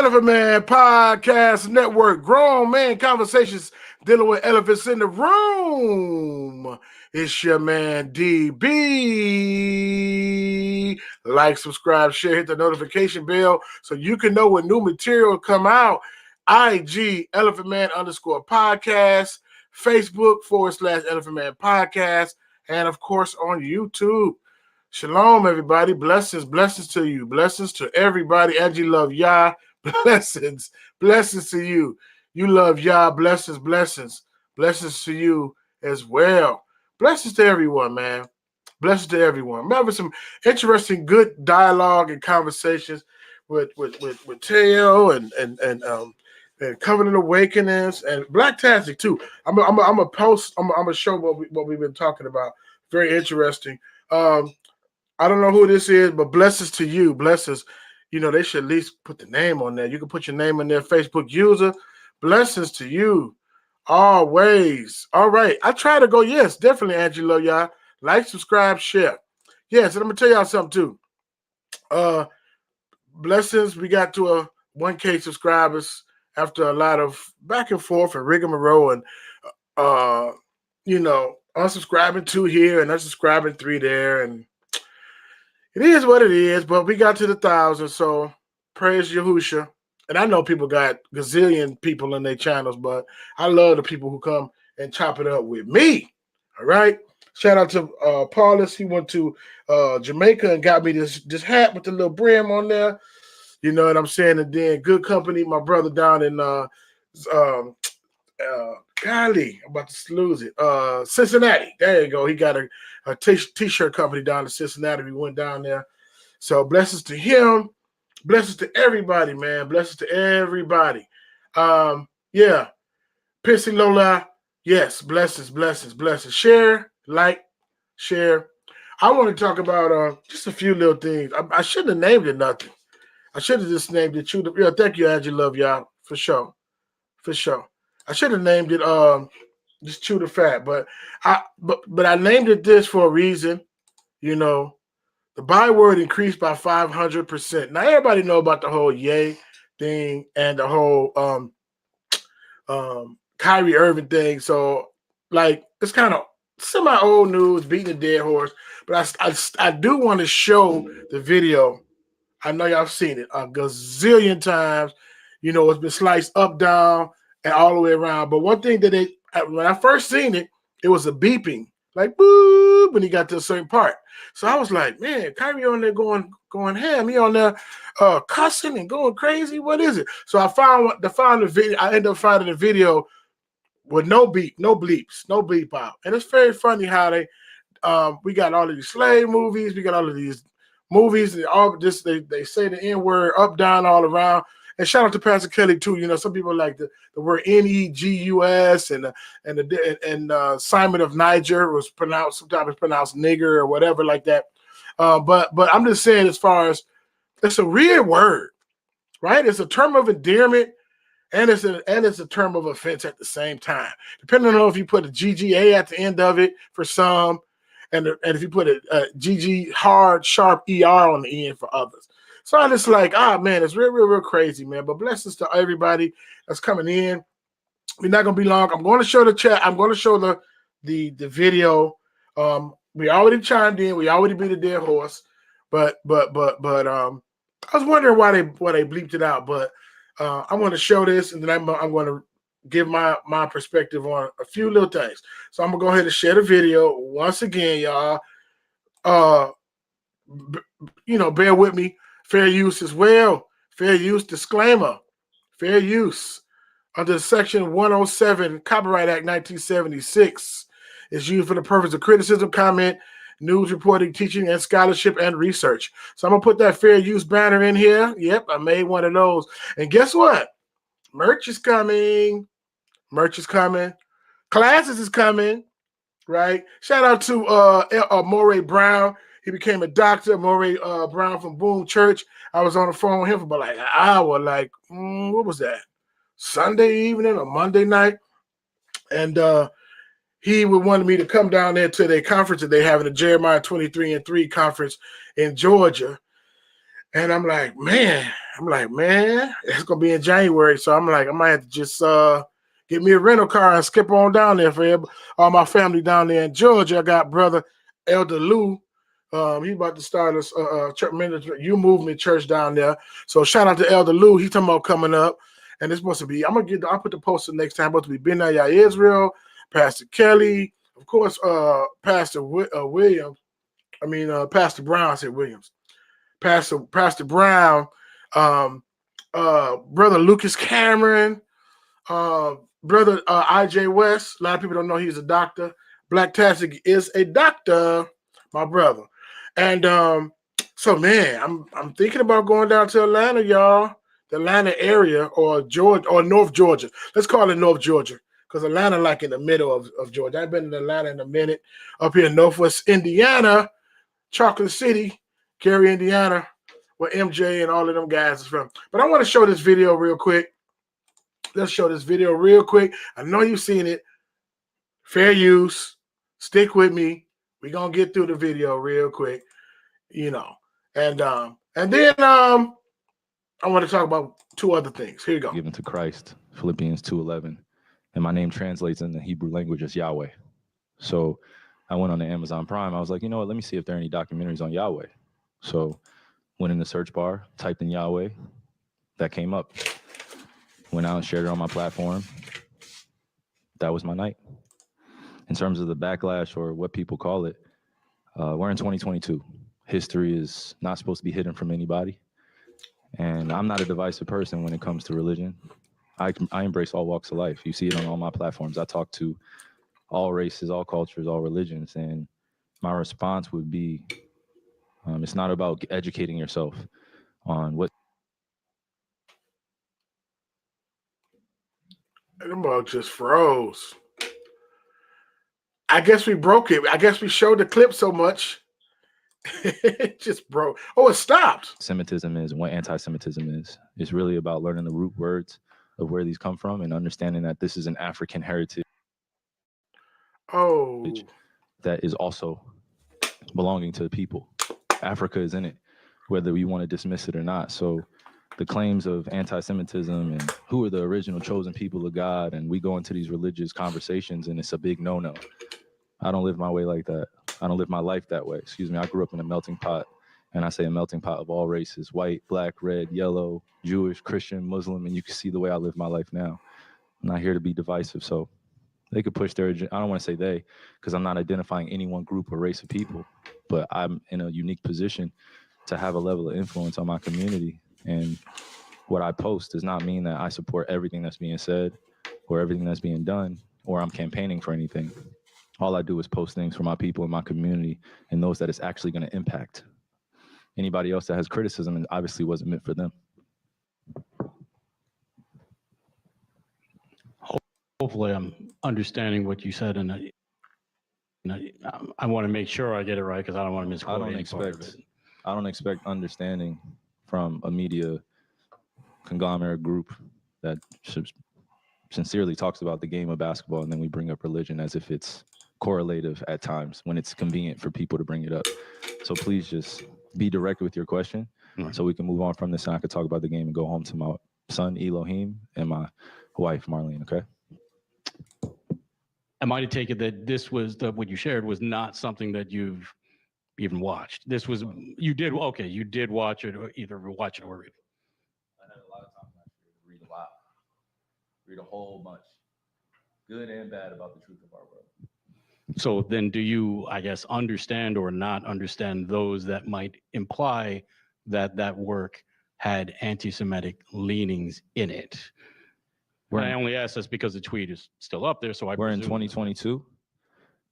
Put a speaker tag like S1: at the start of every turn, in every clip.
S1: Elephantmanpodcast Network. Grown man conversations dealing with elephants in the room. It's your man DB. Like, subscribe, share, hit the notification bell so you can know when new material come out. IG Elephantman_podcast, Facebook /Elephantman Podcast, and of course on YouTube. Shalom, everybody. Blessings to you. Blessings to everybody. Angie love Yah. Blessings to you. You love Yah. Blessings to you as well. Blessings to everyone, man. Blessings to everyone. I'm having some interesting, good dialogue and conversations with Teo and Covenant Awakenings and Blacktastic too. I'm a post. I'm a show what we've been talking about. Very interesting. I don't know who this is, but blessings to you. Blessings. You know, they should at least put the name on there. You can put your name in there, Facebook user. Blessings to you. Always. All right. I try to go, yes, definitely, Angelo, y'all. Like, subscribe, share. Yes, and I'm going to tell y'all something, too. Blessings. We got to a 1K subscribers after a lot of back and forth and rigmarole and, unsubscribing 2 here and unsubscribing 3 there, and it is what it is, but we got to the 1,000, so praise Yahusha. And I know people got gazillion people in their channels, but I love the people who come and chop it up with me. All right? Shout out to Paulus. He went to Jamaica and got me this hat with the little brim on there. You know what I'm saying? And then good company, my brother down in golly, I'm about to lose it. Cincinnati. There you go. He got a t-shirt company down in Cincinnati. We went down there. So blessings to him. Blessings to everybody, man. Blessings to everybody. Yeah. Pissy Lola. Yes. Blessings. Share, like, share. I want to talk about just a few little things. I shouldn't have named it nothing. I should have just named it Chew the. Yeah, thank you, Angie. Love y'all. For sure. I should have named it just Chew the Fat, but I named it this for a reason. You know, the Byword increased by 500%. Now everybody know about the whole Yay thing and the whole Kyrie Irving thing. So like it's kind of semi-old news, beating a dead horse. But I do want to show the video. I know y'all seen it a gazillion times. You know, it's been sliced up, down, and all the way around. But one thing that when I first seen it, it was a beeping, like boop, when he got to a certain part. So I was like, man, Kyrie on there going ham. He on there cussing and going crazy. What is it? So I found the video. I ended up finding a video with no beep, no bleeps, no bleep out. And it's very funny how they we got all of these slave movies, we got all of these movies, and all this they say the N-word up, down, all around. And shout out to Pastor Kelly too. You know, some people like the word Negus and Simon of Niger was pronounced, sometimes it's pronounced nigger or whatever like that. But I'm just saying, as far as it's a real word, right? It's a term of endearment and it's a term of offense at the same time. Depending on if you put a GGA at the end of it for some, and if you put a GG hard sharp ER on the end for others. So I just like, man, it's real crazy, man. But blessings to everybody that's coming in. We're not gonna be long. I'm going to show the chat. I'm going to show the video. We already chimed in. We already beat a dead horse. But I was wondering why they bleeped it out. But I'm going to show this, and then I'm going to give my perspective on a few little things. So I'm gonna go ahead and share the video once again, y'all. Bear with me. Fair use as well. Fair use disclaimer. Fair use under Section 107 Copyright Act 1976 is used for the purpose of criticism, comment, news reporting, teaching, and scholarship and research. So I'm going to put that fair use banner in here. Yep, I made one of those. And guess what? Merch is coming. Classes is coming, right? Shout out to Moray Brown. He became a doctor, Moray Brown from Boone Church. I was on the phone with him for about like an hour, what was that? Sunday evening or Monday night. And he wanted me to come down there to their conference that they have in the Jeremiah 23-3 conference in Georgia. And I'm like, man, it's gonna be in January. So I'm like, I might have to just get me a rental car and skip on down there for all my family down there in Georgia. I got brother Elder Lou. He about to start a church ministry, you movement church down there. So shout out to Elder Lou. He's talking about coming up. And it's supposed to be, I'll put the poster next time. It's supposed to be Ben Ayah Israel, Pastor Kelly, of course, Pastor Williams. Pastor Brown, I said Williams. Pastor Brown, brother Lucas Cameron, brother IJ West. A lot of people don't know he's a doctor. Black Tastic is a doctor, my brother. And so man, I'm thinking about going down to Atlanta, y'all. The Atlanta area or Georgia or North Georgia. Let's call it North Georgia. Because Atlanta, like in the middle of Georgia. I've been in Atlanta in a minute. Up here in Northwest Indiana, Chocolate City, Gary, Indiana, where MJ and all of them guys is from. But I want to show this video real quick. Let's show this video real quick. I know you've seen it. Fair use. Stick with me. We're going to get through the video real quick. And then I want to talk about two other things. Here you go.
S2: Given to Christ, Philippians 2:11. And my name translates in the Hebrew language as Yahweh. So I went on the Amazon Prime. I was like, you know what? Let me see if there are any documentaries on Yahweh. So went in the search bar, typed in Yahweh. That came up. Went out and shared it on my platform. That was my night. In terms of the backlash or what people call it, we're in 2022. History is not supposed to be hidden from anybody. And I'm not a divisive person when it comes to religion. I embrace all walks of life. You see it on all my platforms. I talk to all races, all cultures, all religions. And my response would be, it's not about educating yourself on what.
S1: The mug just froze. I guess we broke it. I guess we showed the clip so much. It just broke. Oh, it stopped.
S2: Semitism is, what anti-Semitism is. It's really about learning the root words of where these come from and understanding that this is an African heritage.
S1: Oh.
S2: That is also belonging to the people. Africa is in it, whether we want to dismiss it or not. So the claims of anti-Semitism and who are the original chosen people of God, and we go into these religious conversations and it's a big no-no. I don't live my way like that. I don't live my life that way. Excuse me. I grew up in a melting pot, and I say a melting pot of all races: white, black, red, yellow, Jewish, Christian, Muslim, and you can see the way I live my life now. I'm not here to be divisive, so they could push their agenda. I don't want to say they, because I'm not identifying any one group or race of people, but I'm in a unique position to have a level of influence on my community. And what I post does not mean that I support everything that's being said or everything that's being done, or I'm campaigning for anything. All I do is post things for my people in my community and those that it's actually going to impact. Anybody else that has criticism, and obviously wasn't meant for them.
S3: Hopefully I'm understanding what you said, and I want to make sure I get it right because I don't want to misquote any part of it.
S2: I don't expect understanding from a media conglomerate group that sincerely talks about the game of basketball, and then we bring up religion as if it's correlative at times when it's convenient for people to bring it up. So please just be direct with your question so we can move on from this and I could talk about the game and go home to my son Elohim and my wife Marlene, okay?
S3: Am I to take it that this was what you shared was not something that you've even watched? This was, you did watch it, or either watch it or read it.
S2: I had a lot of time to read a lot. Read a whole bunch. Good and bad about the truth of our world.
S3: So then do you, I guess, understand or not understand those that might imply that that work had anti-Semitic leanings in it? I only ask this because the tweet is still up there, so
S2: we're in 2022.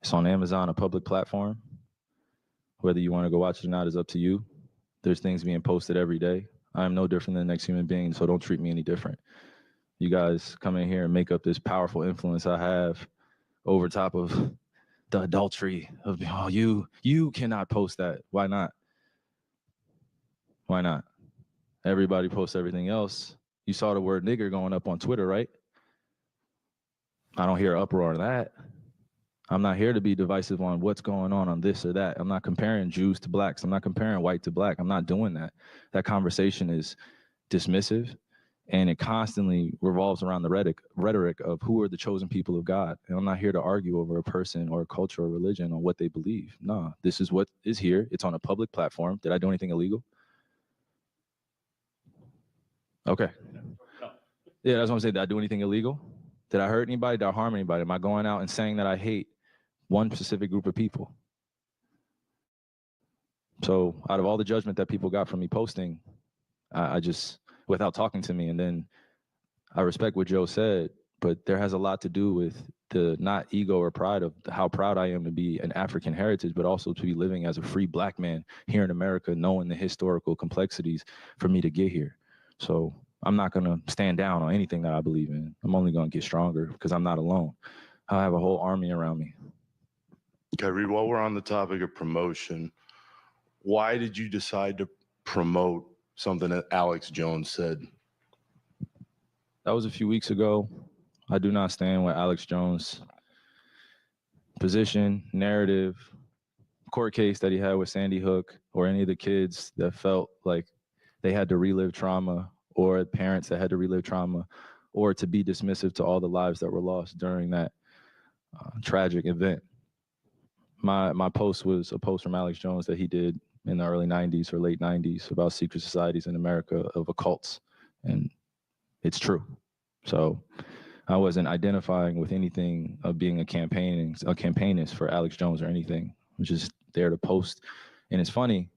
S2: It's on Amazon, a public platform. Whether you want to go watch it or not is up to you. There's things being posted every day. I'm no different than the next human being, so don't treat me any different. You guys come in here and make up this powerful influence I have over top of the adultery of, oh, you cannot post that. Why not? Why not? Everybody posts everything else. You saw the word nigger going up on Twitter, right? I don't hear uproar on that. I'm not here to be divisive on what's going on this or that. I'm not comparing Jews to blacks. I'm not comparing white to black. I'm not doing that. That conversation is dismissive, and it constantly revolves around the rhetoric of who are the chosen people of God. And I'm not here to argue over a person or a culture or religion on what they believe. No, this is what is here. It's on a public platform. Did I do anything illegal? Okay. Yeah, that's what I'm saying. Did I do anything illegal? Did I hurt anybody? Did I harm anybody? Am I going out and saying that I hate one specific group of people? So out of all the judgment that people got from me posting, I just, without talking to me, and then I respect what Joe said, but there has a lot to do with the not ego or pride of how proud I am to be an African heritage, but also to be living as a free black man here in America, knowing the historical complexities for me to get here. So I'm not going to stand down on anything that I believe in. I'm only going to get stronger because I'm not alone. I have a whole army around me.
S4: Kyrie, while we're on the topic of promotion, why did you decide to promote something that Alex Jones said?
S2: That was a few weeks ago. I do not stand with Alex Jones' position, narrative, court case that he had with Sandy Hook, or any of the kids that felt like they had to relive trauma, or parents that had to relive trauma, or to be dismissive to all the lives that were lost during that tragic event. My post was a post from Alex Jones that he did in the early 90s or late 90s about secret societies in America of occults, and it's true. So I wasn't identifying with anything of being a campaignist for Alex Jones or anything. I was just there to post. And it's funny,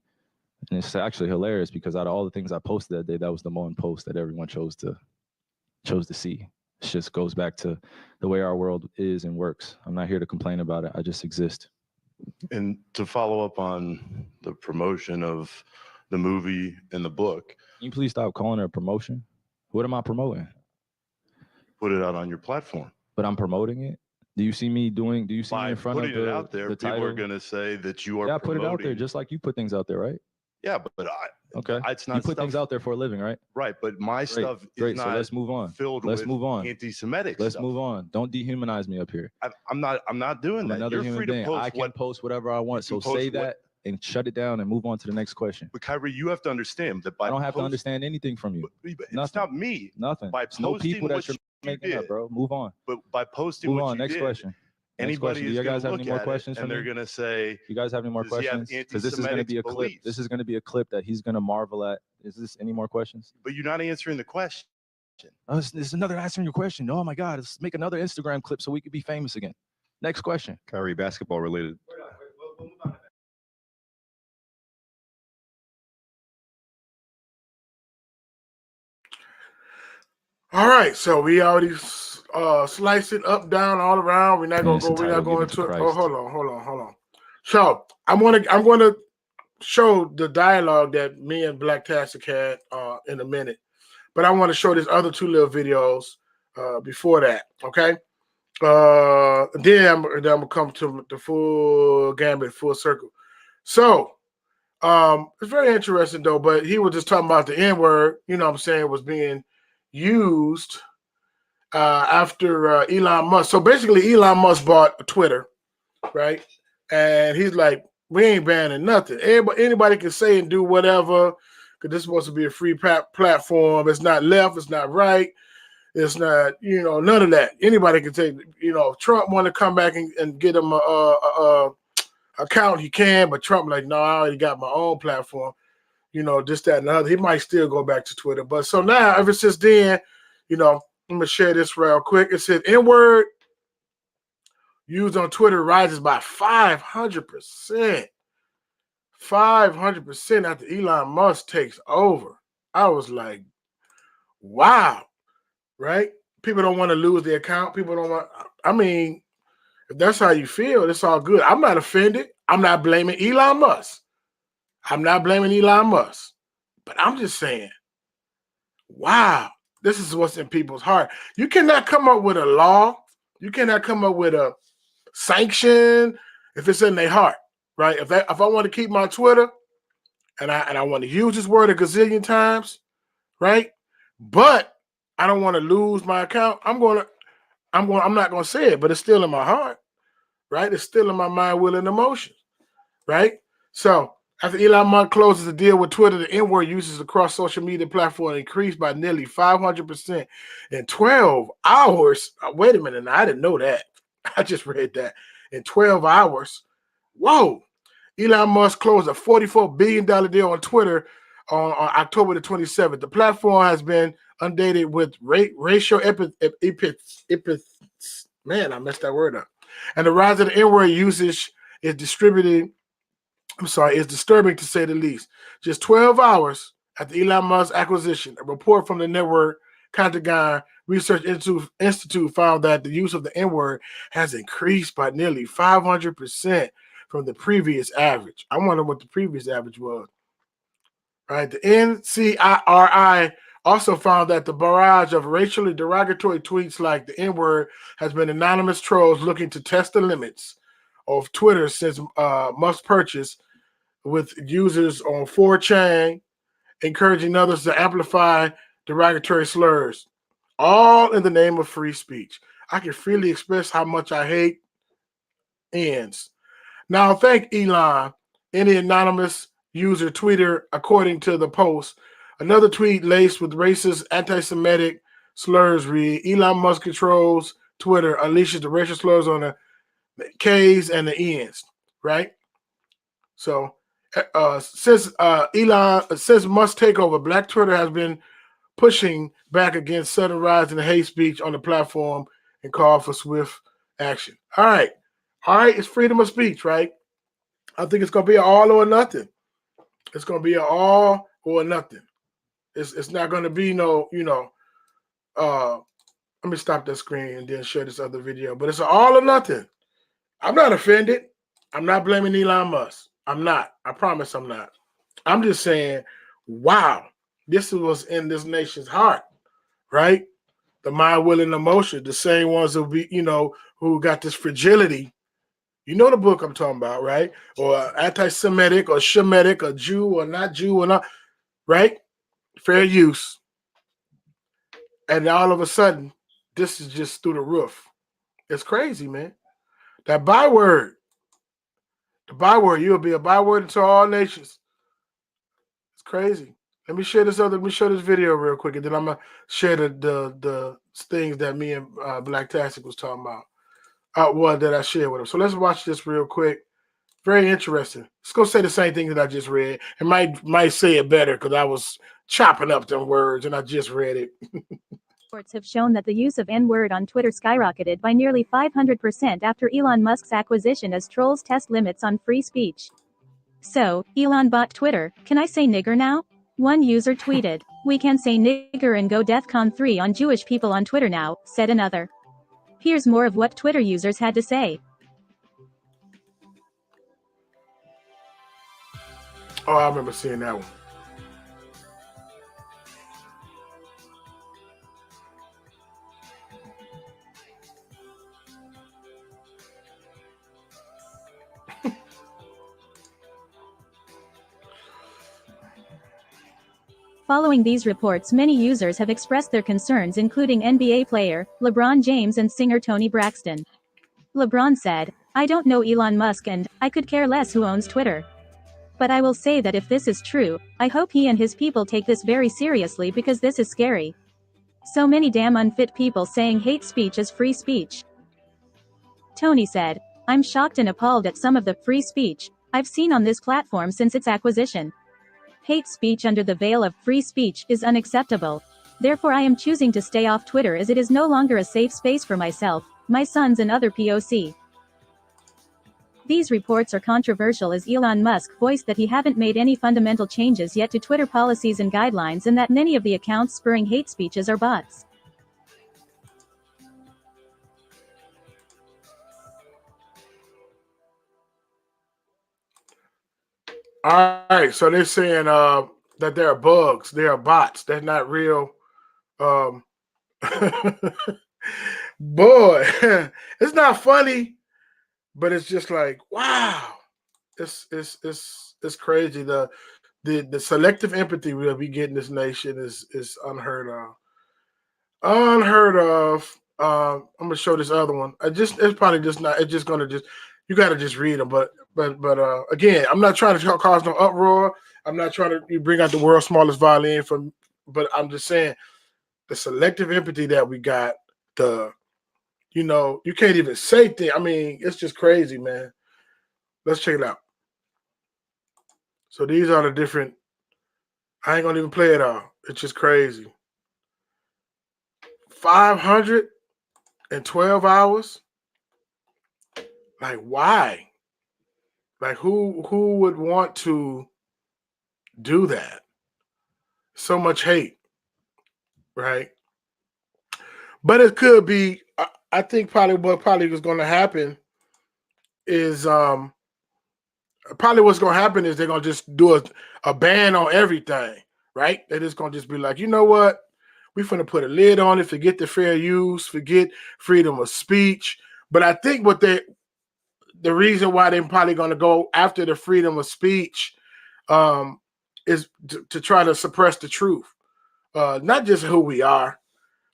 S2: and it's actually hilarious, because out of all the things I posted that day, that was the one post that everyone chose to see. It just goes back to the way our world is and works. I'm not here to complain about it. I just exist.
S4: And to follow up on the promotion of the movie and the book,
S2: Can you please stop calling it a promotion? What am I promoting?
S4: put it out on your platform.
S2: But I'm promoting it? Do you see me me in front of
S4: putting it out there,
S2: the
S4: people
S2: title?
S4: are going to say that you are
S2: Yeah, I put it out there
S4: promoting.
S2: just like you put things out there, right?
S4: Yeah, but
S2: Okay.
S4: it's not
S2: You put
S4: stuff,
S2: things out there for a living, right?
S4: right? But my stuff is
S2: Great.
S4: not
S2: So let's move on.
S4: filled
S2: Let's
S4: with
S2: move on.
S4: anti-Semitic
S2: Let's
S4: stuff.
S2: move on. Don't dehumanize me up here.
S4: I'm not doing
S2: I'm
S4: that.
S2: another
S4: You're
S2: human
S4: free
S2: being.
S4: to post
S2: I can post whatever I want. So
S4: can post
S2: say
S4: what-
S2: that and shut it down and move on to the next question.
S4: But Kyrie, you have to understand that by
S2: I don't have to understand anything from you.
S4: It's
S2: Nothing.
S4: not me.
S2: Nothing.
S4: By
S2: It's no
S4: posting
S2: people
S4: what
S2: that you're
S4: you
S2: making up,
S4: did,
S2: bro. Move on.
S4: but by posting
S2: Move
S4: what
S2: on.
S4: you
S2: Next
S4: did,
S2: question.
S4: anybody
S2: Do
S4: is
S2: you
S4: going
S2: guys
S4: to
S2: have
S4: look
S2: any more
S4: at
S2: questions
S4: it
S2: for
S4: and
S2: me?
S4: they're going to say,
S2: You guys have any more
S4: Does he have
S2: questions? Because this is going to be a clip.
S4: anti-Semitic
S2: This is going to be a clip that he's going to marvel at. Is this any more questions?
S4: but you're not answering the question.
S2: Oh, this is another answering your question. Oh my God, let's make another Instagram clip so we could be famous again. Next question.
S5: Kyrie, basketball related.
S1: All right, so we already sliced it up, down, all around. We're not gonna go. We're not going to. Oh, hold on. So I'm gonna show the dialogue that me and Black Tastic had in a minute, but I want to show these other two little videos before that. Okay. Then I'm gonna come to the full gambit, full circle. So it's very interesting though. But he was just talking about the N-word. You know what I'm saying, was being used after Elon Musk. So basically, Elon Musk bought Twitter, right? And he's like, we ain't banning nothing. Anybody can say and do whatever, because this is supposed to be a free platform. It's not left. It's not right. It's not, none of that. Anybody can take, Trump want to come back and get him a account, he can, but Trump like, no, I already got my own platform. This, that, and the other. He might still go back to Twitter. But so now, ever since then, I'm going to share this real quick. It said, N-word used on Twitter rises by 500%. 500% after Elon Musk takes over. I was like, wow, right? People don't want to lose their account. People don't want, if that's how you feel, it's all good. I'm not offended. I'm not blaming Elon Musk. But I'm just saying, wow, this is what's in people's heart. You cannot come up with a law. You cannot come up with a sanction if it's in their heart, right? If I want to keep my Twitter and I want to use this word a gazillion times, right? But I don't want to lose my account. I'm not going to say it, but it's still in my heart. right? It's still in my mind, will, and emotions, right? So after Elon Musk closes the deal with Twitter, the N-word uses across social media platform increased by nearly 500% in 12 hours. Wait a minute, now, I didn't know that. I just read that. In 12 hours. Whoa. Elon Musk closed a $44 billion deal on Twitter on October the 27th. The platform has been inundated with racial epithets. Man, I messed that word up. And the rise of the N-word usage is distributed. Is disturbing to say the least. Just 12 hours after Elon Musk's acquisition, a report from the network Pentagon Research Institute found that the use of the N-word has increased by nearly 500% from the previous average. I wonder what the previous average was. Right? The NCIRI also found that the barrage of racially derogatory tweets like the N-word has been anonymous trolls looking to test the limits of Twitter since Musk's purchase, with users on 4chan encouraging others to amplify derogatory slurs, all in the name of free speech. I can freely express how much I hate ends. Now, thank Elon. Any anonymous user tweeter, according to the post, another tweet laced with racist, anti-Semitic slurs read, Elon Musk controls Twitter, unleashes the racial slurs on the K's and the N's, right? So, since Musk's takeover, Black Twitter has been pushing back against sudden rise in hate speech on the platform and call for swift action. All right, it's freedom of speech, right? I think it's gonna be an all or nothing. It's gonna be an all or nothing. It's not gonna be no, let me stop that screen and then share this other video. But it's an all or nothing. I'm not offended. I'm not blaming Elon Musk. I'm not. I promise I'm not. I'm just saying, wow, this is what's in this nation's heart, right? The mind, will, and emotion, the same ones who who got this fragility. You know the book I'm talking about, right? Or anti-Semitic or Shemitic or Jew or not, right? Fair use. And all of a sudden, this is just through the roof. It's crazy, man. That byword. The byword, you'll be a byword into all nations. It's crazy. Let me show this video real quick, and then I'm gonna share the things that me and Black Tastic was talking about. That I shared with him. So let's watch this real quick. Very interesting. Let's go say the same thing that I just read, and might say it better because I was chopping up them words and I just read it.
S5: Reports have shown that the use of N-word on Twitter skyrocketed by nearly 500% after Elon Musk's acquisition as trolls test limits on free speech. So, Elon bought Twitter, can I say nigger now? One user tweeted, we can say nigger and go DEFCON 3 on Jewish people on Twitter now, said another. Here's more of what Twitter users had to say.
S1: Oh, I remember seeing that one.
S5: Following these reports, many users have expressed their concerns, including NBA player LeBron James and singer Toni Braxton. LeBron said, I don't know Elon Musk and I could care less who owns Twitter. But I will say that if this is true, I hope he and his people take this very seriously because this is scary. So many damn unfit people saying hate speech is free speech. Tony said, I'm shocked and appalled at some of the free speech I've seen on this platform since its acquisition. Hate speech under the veil of free speech is unacceptable. Therefore I am choosing to stay off Twitter as it is no longer a safe space for myself, my sons and other POC. These reports are controversial as Elon Musk voiced that he haven't made any fundamental changes yet to Twitter policies and guidelines and that many of the accounts spurring hate speeches are bots.
S1: All right, so they're saying that there are bugs, there are bots, they're not real. Boy, it's not funny, but it's just like, wow, it's crazy. The selective empathy we get in this nation is unheard of. Unheard of. I'm gonna show this other one. It's probably just not. It's just gonna just. You got to just read them. But again, I'm not trying to cause no uproar. I'm not trying to bring out the world's smallest violin from. But I'm just saying the selective empathy that we got. You can't even say things. I mean, it's just crazy, man. Let's check it out. So these are the different. I ain't gonna even play it all. It's just crazy. 512 hours. Like, why? Like, who would want to do that? So much hate, right? But it could be. I think probably what was going to happen is probably what's going to happen is they're going to just do a ban on everything, right? They're just going to just be like, you know what? We're going to put a lid on it. Forget the fair use. Forget freedom of speech. But I think the reason why they're probably going to go after the freedom of speech is to try to suppress the truth, not just who we are,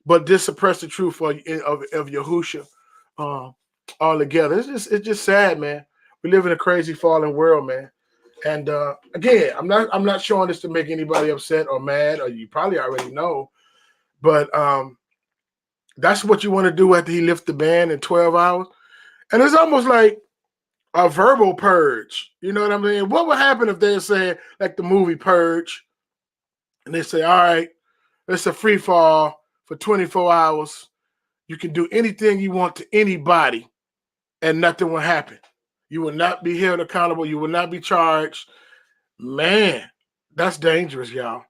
S1: but just suppress the truth of Yahusha altogether. It's just sad, man. We live in a crazy fallen world, man. And again, I'm not showing this to make anybody upset or mad, or you probably already know, but that's what you want to do after he lifts the ban in 12 hours. And it's almost like a verbal purge. You know what I mean? What would happen if they say, like the movie Purge, and they say, all right, it's a free fall for 24 hours. You can do anything you want to anybody, and nothing will happen. You will not be held accountable. You will not be charged. Man, that's dangerous, y'all.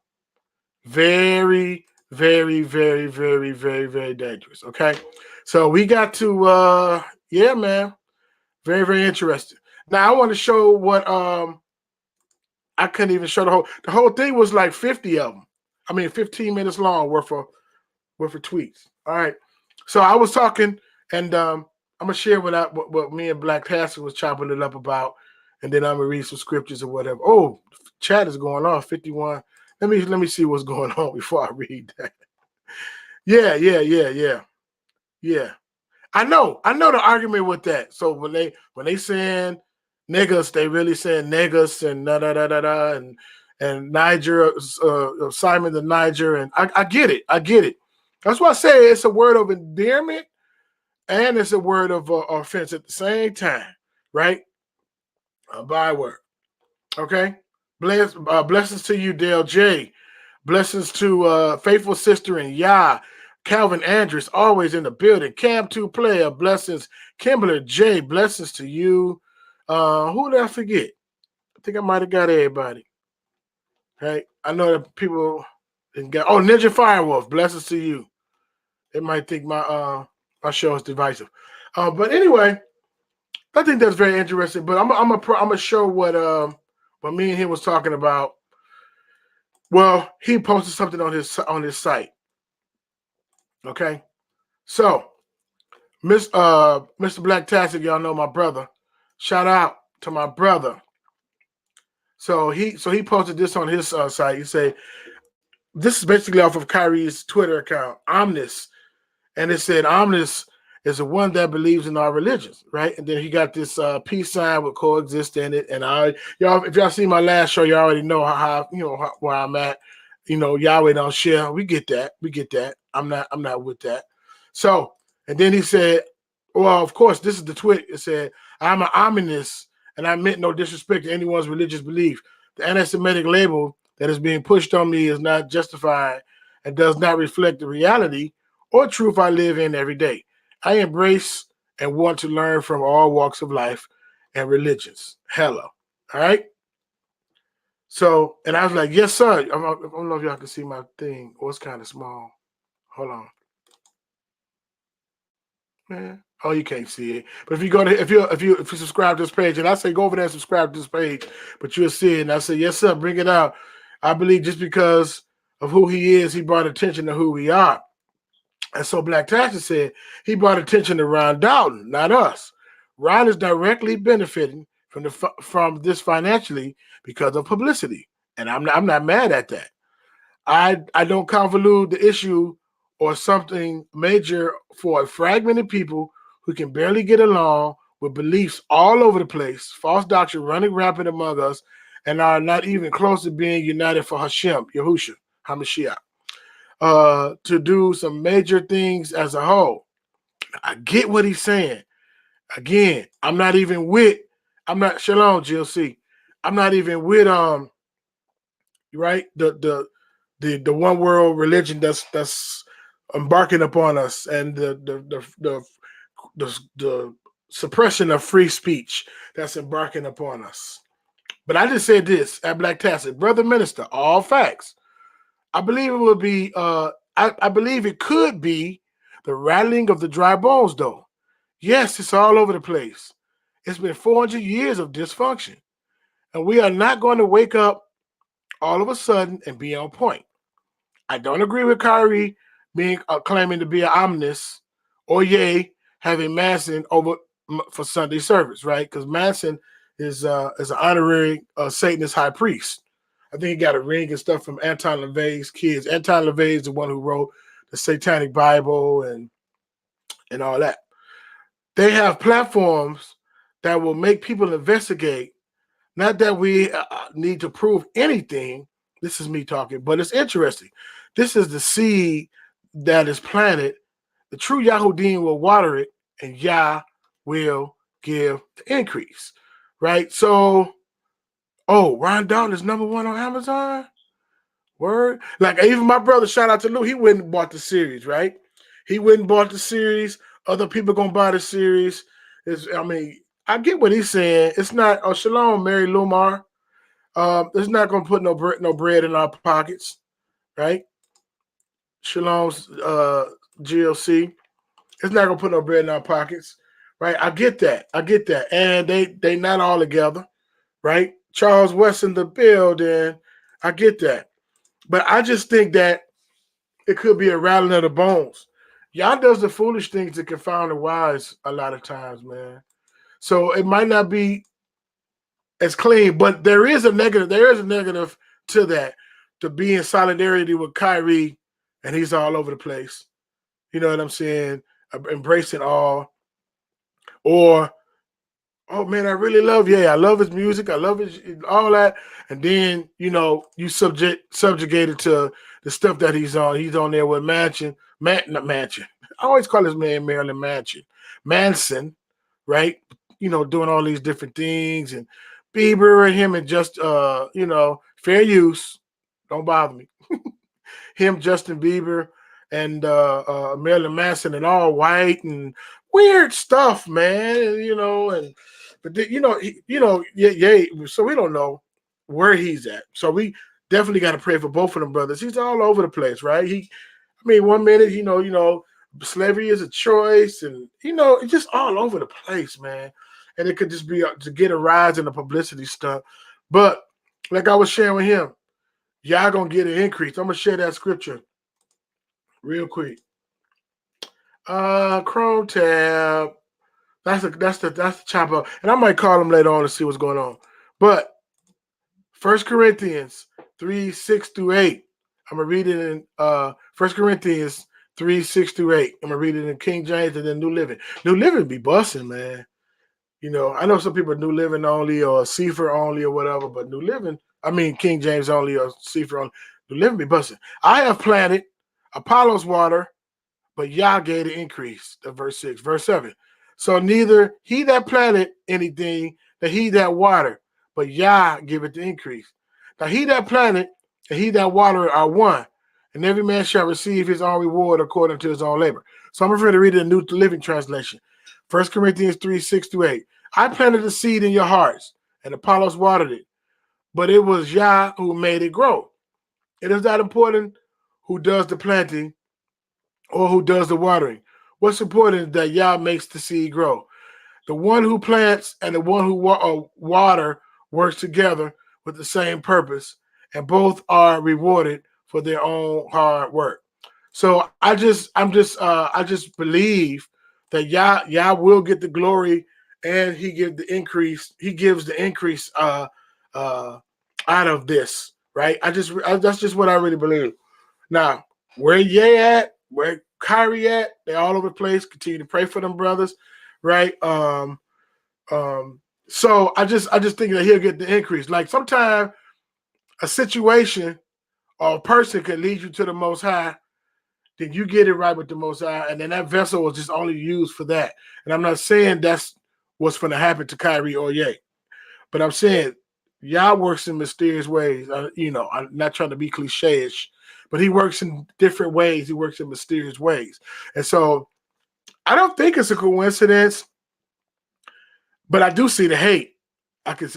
S1: Very, very, very, very, very, very dangerous. Okay? So we got to, yeah, man. Very, very interesting. Now I want to show what I couldn't even show the whole thing was like 50 of them. I mean, 15 minutes long worth of tweets. All right. So I was talking, and I'm gonna share what me and Black Pastor was chopping it up about, and then I'm gonna read some scriptures or whatever. Oh, chat is going on 51. Let me see what's going on before I read that. Yeah. I know the argument with that. So when they saying niggas, they really saying niggas and da da da da da and Niger, Simon the Niger, and I get it. That's why I say it's a word of endearment and it's a word of offense at the same time, right? Byword. Okay. Blessings to you, Dale J. Blessings to faithful sister and Yah. Calvin Andrews, always in the building. Cam 2 player, blessings. Kimberly J, blessings to you. Who did I forget? I think I might have got everybody. Right? I know that people didn't get. Oh, Ninja Firewolf, blessings to you. They might think my show is divisive. But anyway, I think that's very interesting. But I'm gonna show what me and him was talking about. Well, he posted something on his site. Okay, so Mr. Black Tastic, y'all know my brother. Shout out to my brother. So he posted this on his site. He said, this is basically off of Kyrie's Twitter account, Omnis, and it said Omnis is the one that believes in our religions, right? And then he got this peace sign with coexist in it. And y'all, if y'all see my last show, you already know how where I'm at. Yahweh don't share. We get that. I'm not with that. So, and then he said, well, of course, this is the tweet. It said, I'm an ominous, and I meant no disrespect to anyone's religious belief. The anti-Semitic label that is being pushed on me is not justified and does not reflect the reality or truth I live in every day. I embrace and want to learn from all walks of life and religions. Hello. All right? So, and I was like, yes, sir. I don't know if y'all can see my thing. Oh, it's kind of small. Hold on. Man. Oh, you can't see it. But if you go to if you subscribe to this page, and I say go over there and subscribe to this page, but you'll see it. And I say, yes, sir, bring it out. I believe just because of who he is, he brought attention to who we are. And so Black Tasha said he brought attention to Ron Dalton, not us. Ron is directly benefiting from this financially because of publicity, and I'm not mad at that. I don't convolute the issue or something major for a fragmented people who can barely get along with beliefs all over the place, false doctrine running rampant among us, and are not even close to being united for Hashem, Yahusha, HaMashiach, to do some major things as a whole. I get what he's saying. Again, I'm not Shalom, GLC. I'm not even with right, the one world religion that's embarking upon us, and the suppression of free speech that's embarking upon us. But I just said this at Black Tacit, brother minister, all facts. I believe it would be I believe it could be the rattling of the dry bones, though. Yes, it's all over the place. It's been 400 years of dysfunction, and we are not going to wake up all of a sudden and be on point. I don't agree with Kyrie being claiming to be an omnis, or Ye having Manson over for Sunday service, right? Because Manson is an honorary Satanist high priest. I think he got a ring and stuff from Anton LaVey's kids. Anton LaVey is the one who wrote the Satanic Bible and all that. They have platforms that will make people investigate. Not that we need to prove anything. This is me talking, but it's interesting. This is the seed that is planted. The true Yahudim will water it, and Yah will give the increase, right? So, Ron Dalton is #1 on Amazon? Word? Like, even my brother, shout out to Lou, he went and bought the series, right? He went and bought the series. Other people going to buy the series. I get what he's saying. It's not, Shalom, Mary Lumar. It's not going to put no bread in our pockets, right? Shalom's GLC. It's not going to put no bread in our pockets, right? I get that. And they not all together, right? Charles West in the building. I get that. But I just think that it could be a rattling of the bones. Y'all does the foolish things to confound the wise a lot of times, man. So it might not be as clean, but there is a negative. There is a negative to that, to be in solidarity with Kyrie, and he's all over the place. You know what I'm saying? Embracing all. Or, oh man, I really love I love his music. I love his all that. And then, you subjugated to the stuff that he's on. He's on there with Manson. I always call his man Marilyn Manson, right? Doing all these different things, and Bieber and him, and just fair use. Don't bother me. Him, Justin Bieber, and Marilyn Manson, and all white and weird stuff, man. So we don't know where he's at. So we definitely got to pray for both of them brothers. He's all over the place, right? 1 minute, slavery is a choice, and it's just all over the place, man. And it could just be to get a rise in the publicity stuff. But like I was sharing with him, y'all gonna get an increase. I'm gonna share that scripture real quick. Chrome tab. That's the chopper, and I might call him later on to see what's going on. But 1 Corinthians 3:6-8. I'm gonna read it in 1 Corinthians 3:6-8. I'm gonna read it in King James and then New Living. New Living be busting, man. I know some people are New Living only or Sefer only or whatever, but King James only or Sefer only. New Living be busting. I have planted, Apollo's water, but Yah gave the increase. Verse 6. Verse 7. So neither he that planted anything, that he that watered, but Yah give it the increase. Now he that planted and he that watered are one, and every man shall receive his own reward according to his own labor. So I'm referring to read the New Living Translation. 1 Corinthians 3:6-8. I planted the seed in your hearts, and Apollos watered it, but it was Yah who made it grow. It is not important who does the planting or who does the watering. What's important is that Yah makes the seed grow. The one who plants and the one who water works together with the same purpose, and both are rewarded for their own hard work. So I just believe that Yah will get the glory, and he gives the increase. He gives the increase out of this, right? That's just what I really believe. Now, where Ye at? where Kyrie at. They're all over the place. Continue to pray for them brothers, right? So I just think that he'll get the increase. Like sometimes a situation or a person can lead you to the Most High, then you get it right with the Most High, and then that vessel was just only used for that. And I'm not saying that's what's going to happen to Kyrie or Ye, but I'm saying Yah works in mysterious ways. I'm not trying to be cliche-ish, but he works in different ways. He works in mysterious ways. And so I don't think it's a coincidence, but I do see the hate. I can,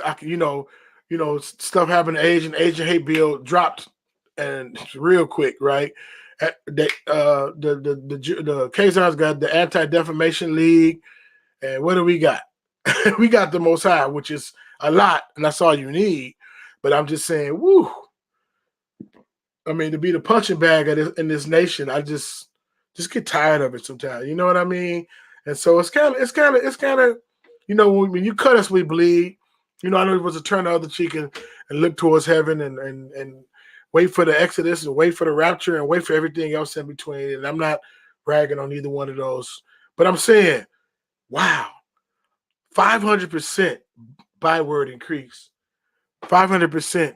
S1: stuff happened to Asian hate bill dropped and real quick, right? The Kazan's got the Anti-Defamation League, and what do we got? We got the Most High, which is a lot, and that's all you need. But I'm just saying, woo. I mean, to be the punching bag in this nation, I just get tired of it sometimes. You know what I mean? And so it's kind of, when you cut us, we bleed. I know it was to turn the other cheek and look towards heaven and wait for the Exodus and wait for the rapture and wait for everything else in between. And I'm not ragging on either one of those, but I'm saying, wow, 500% Byword increase, 500%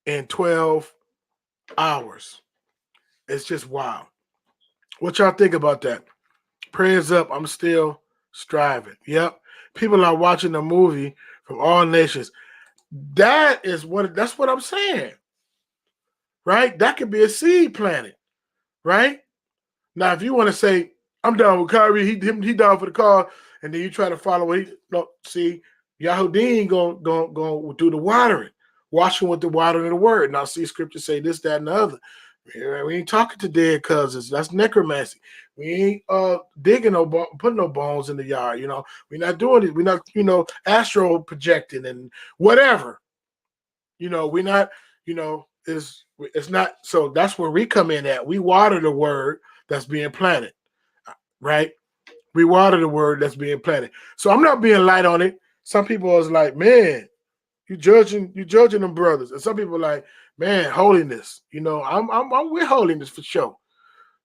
S1: in 12 hours. It's just wow. What y'all think about that? Prayers up. I'm still striving. Yep. People are watching the movie from all nations. That's what I'm saying. Right? That could be a seed planted. Right? Now, if you want to say, I'm down with Kyrie, he down for the cause, and then you try to follow what see, Yahudim going do the watering, washing with the water of the word. Now, see, scripture say this, that, and the other. We ain't talking to dead cousins. That's necromancy. We ain't putting no bones in the yard. We're not doing it. We're not, astral projecting and whatever. We're not, it's not. So that's where we come in at. We water the word that's being planted, right? We water the word that's being planted. So I'm not being light on it. Some people is like, man, you judging them brothers, and some people are like, man, holiness. I'm with holiness for sure.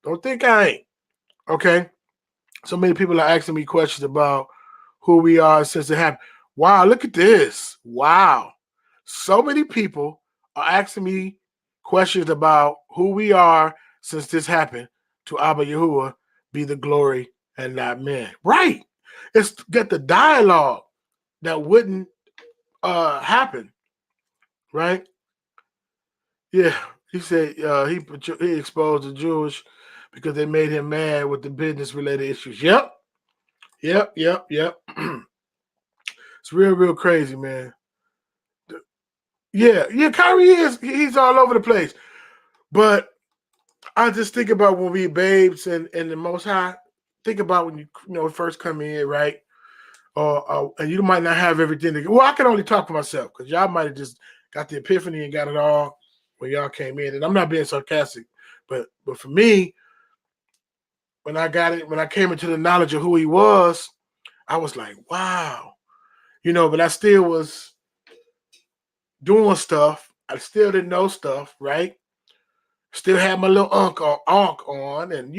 S1: Don't think I ain't. Okay. So many people are asking me questions about who we are since it happened. Wow, look at this. Wow. So many people are asking me questions about who we are since this happened. To Abba Yahuwah be the glory and not men. Right. It's get the dialogue that wouldn't happen. Right. Yeah. He said he exposed the Jewish because they made him mad with the business related issues. Yep. It's real crazy, man. Yeah, Kyrie he's all over the place. But I just think about when we babes and the Most High. Think about when you first come in, right? And you might not have everything together. Well, I can only talk for myself because y'all might have just got the epiphany and got it all when y'all came in. And I'm not being sarcastic, but for me, when I came into the knowledge of who he was, I was like, wow. But I still was doing stuff. I still didn't know stuff, right? Still had my little ankh on, and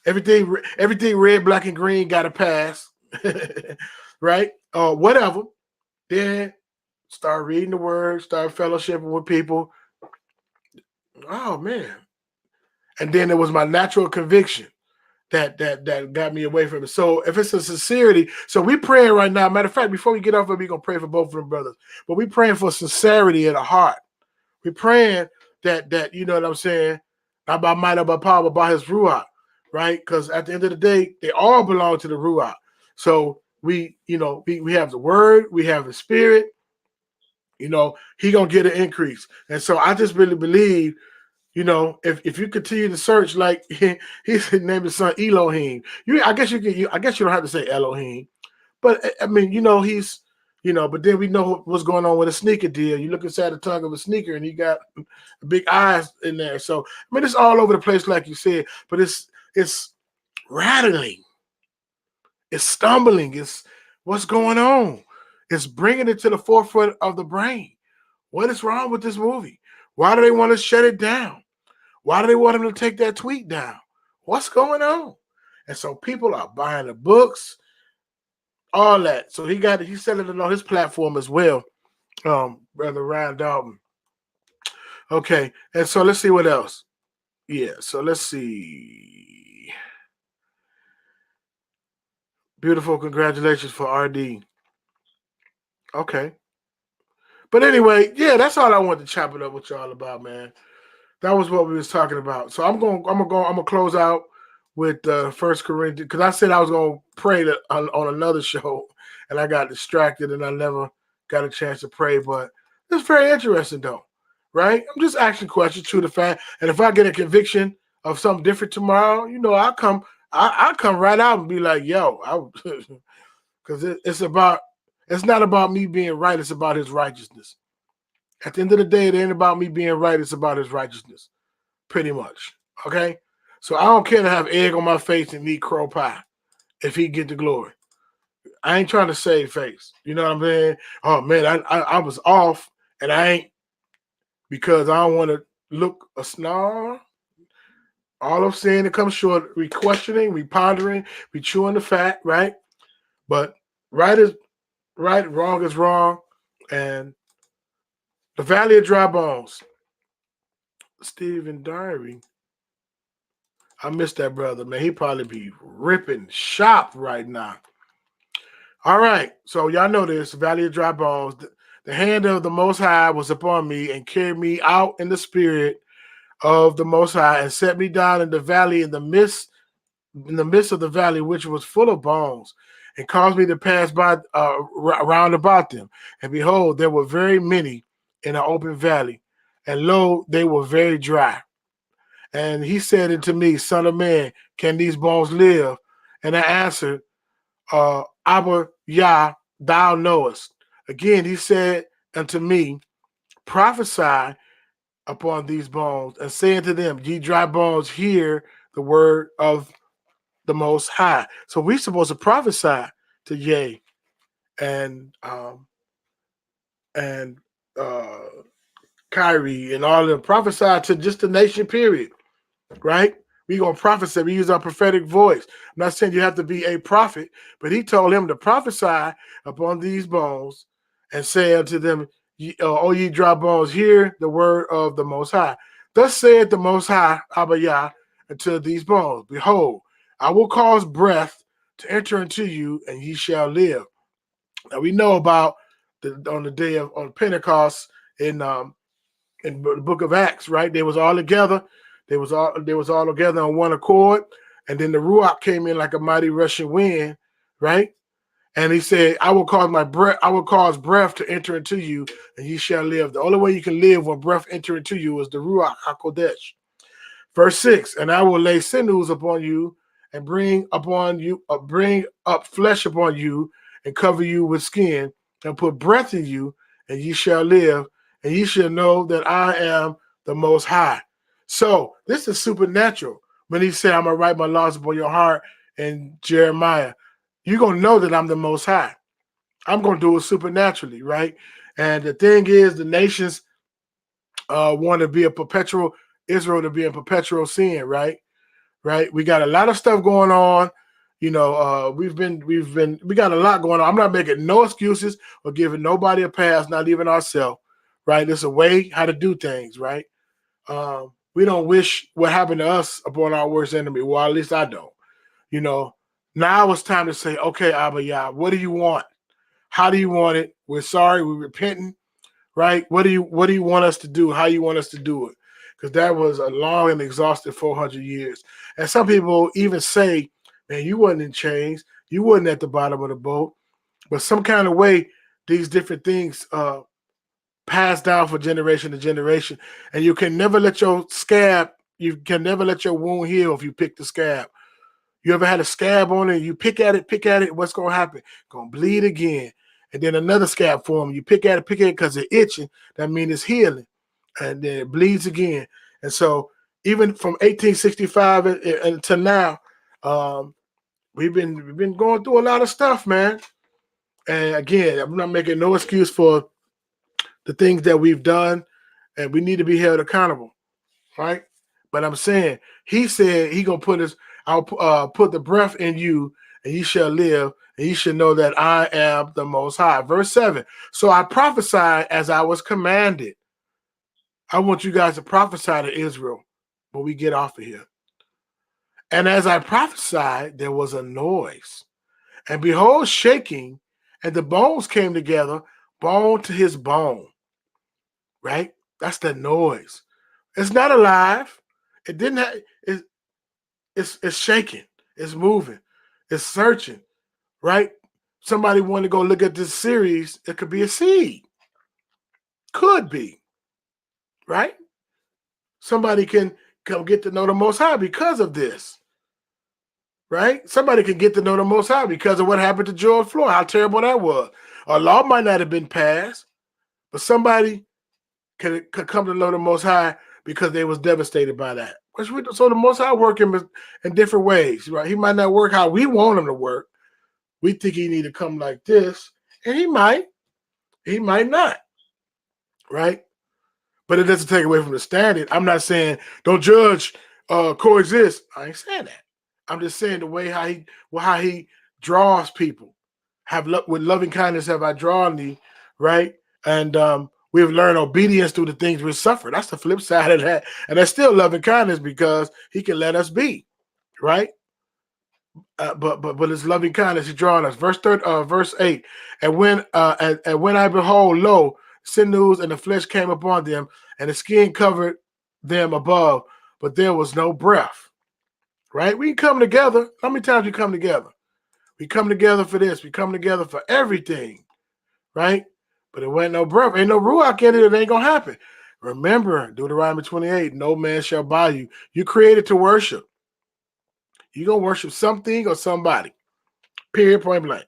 S1: everything red, black, and green got to pass, right? Whatever. Then start reading the word, start fellowshipping with people. Oh man! And then it was my natural conviction that got me away from it. So if it's a sincerity, so we praying right now. Matter of fact, before we get off of it, we're gonna pray for both of them brothers. But we praying for sincerity in the heart. We praying that you know what I'm saying, not by might or by power, but by his Ruach, right? Because at the end of the day, they all belong to the Ruach. So we have the word, we have the spirit, he gonna get an increase. And so I just really believe, if you continue to search, like he's named his son Elohim. I guess you don't have to say Elohim, but I mean, he's, but then we know what's going on with a sneaker deal. You look inside the tongue of a sneaker and he got big eyes in there. So, I mean, it's all over the place, like you said, but it's rattling. It's stumbling. It's what's going on. It's bringing it to the forefront of the brain. What is wrong with this movie? Why do they want to shut it down? Why do they want him to take that tweet down? What's going on? And so people are buying the books, all that. So he's selling it on his platform as well. Brother Ryan Dalton. Okay, and so let's see what else. Yeah, so let's see. Beautiful, congratulations for RD. Okay. But anyway, yeah, that's all I wanted to chop it up with y'all about, man. That was what we was talking about. So I'm gonna close out with 1 Corinthians, because I said I was gonna pray on another show, and I got distracted and I never got a chance to pray. But it's very interesting though, right? I'm just asking questions to the fact, and if I get a conviction of something different tomorrow, I'll come right out and be like, yo, because it's not about me being right, it's about his righteousness. At the end of the day, it ain't about me being right, it's about his righteousness. Pretty much. Okay? So I don't care to have egg on my face and eat crow pie if he get the glory. I ain't trying to save face. You know what I'm saying? Oh man, I was off and I ain't, because I don't want to look a snarl. All I'm saying, it comes short. We questioning, we pondering, we chewing the fat, right? But right is right, wrong is wrong. And the Valley of Dry Bones. Stephen Diary. I miss that brother, man. He probably be ripping shop right now. All right. So y'all know this, Valley of Dry Bones. The hand of the Most High was upon me and carried me out in the spirit of the Most High and set me down in the valley in the midst of the valley, which was full of bones, and caused me to pass by round about them. And behold, there were very many in an open valley, and lo, they were very dry. And he said unto me, Son of man, can these bones live? And I answered, Abba Yah, thou knowest. Again, he said unto me, prophesy upon these bones, and say unto them, ye dry bones, hear the word of the Most High. So we're supposed to prophesy to Yea and Kyrie and all of them, prophesy to just the nation, period. Right? We're going to prophesy. We use our prophetic voice. I'm not saying you have to be a prophet, but he told him to prophesy upon these bones and say unto them, O ye dry bones, hear the word of the Most High. Thus saith the Most High, Abba Yah, unto these bones, behold, I will cause breath to enter into you, and ye shall live. Now we know about on the day of on Pentecost in the book of Acts, right? They was all together. They was all together on one accord. And then the Ruach came in like a mighty rushing wind, right? And he said, I will cause breath to enter into you, and ye shall live. The only way you can live when breath enter into you is the Ruach HaKodesh. Verse 6, and I will lay sinews upon you and bring up flesh upon you and cover you with skin and put breath in you, and ye shall live, and ye shall know that I am the Most High. So this is supernatural. When he said, I'm going to write my laws upon your heart in Jeremiah, you're going to know that I'm the Most High. I'm going to do it supernaturally, right? And the thing is, the nations want to be a perpetual, Israel to be in perpetual sin, right? Right? We got a lot of stuff going on. We got a lot going on. I'm not making no excuses or giving nobody a pass, not even ourselves, right? There's a way how to do things, right? We don't wish what happened to us upon our worst enemy. Well, at least I don't. Now it's time to say, okay, Abba Yah, what do you want? How do you want it? We're sorry, we're repenting, right? What do you want us to do? How you want us to do it? Because that was a long and exhausted 400 years. And some people even say, man, you wasn't in chains. You wasn't at the bottom of the boat. But some kind of way, these different things pass down from generation to generation. And you can never let your wound heal if you pick the scab. You ever had a scab on it, you pick at it, what's going to happen? It's going to bleed again. And then another scab form, you pick at it because it's itching. That means it's healing. And then it bleeds again. And so even from 1865 until now, we've been going through a lot of stuff, man. And again, I'm not making no excuse for the things that we've done, and we need to be held accountable, right? But I'm saying, he said he gonna I'll put the breath in you, and you shall live, and you should know that I am the Most High. Verse 7. So I prophesied as I was commanded. I want you guys to prophesy to Israel when we get off of here. And as I prophesied, there was a noise. And behold, shaking, and the bones came together, bone to his bone. Right? That's the noise. It's not alive. It didn't have, it's shaking. It's moving. It's searching. Right? Somebody want to go look at this series. It could be a seed. Could be. Right? Somebody can come get to know the Most High because of this. Right? Somebody can get to know the Most High because of what happened to George Floyd, how terrible that was. A law might not have been passed, but somebody could come to know the Most High because they was devastated by that. So the Most High work in different ways, right? He might not work how we want him to work. We think he need to come like this, and he might not, right? But it doesn't take away from the standard. I'm not saying don't judge, coexist. I ain't saying that. I'm just saying the way how he draws people. With loving kindness have I drawn thee, right? And we've learned obedience through the things we suffer. That's the flip side of that. And that's still loving kindness because he can let us be, right? But it's loving kindness he drawn us. Verse 8. And when I behold, lo, sinews and the flesh came upon them, and the skin covered them above, but there was no breath. Right? We come together. How many times we come together? We come together for this. We come together for everything. Right? But it wasn't no breath. Ain't no ruach in it. It ain't going to happen. Remember, Deuteronomy 28, no man shall buy you. You created to worship. You're going to worship something or somebody. Period, point blank.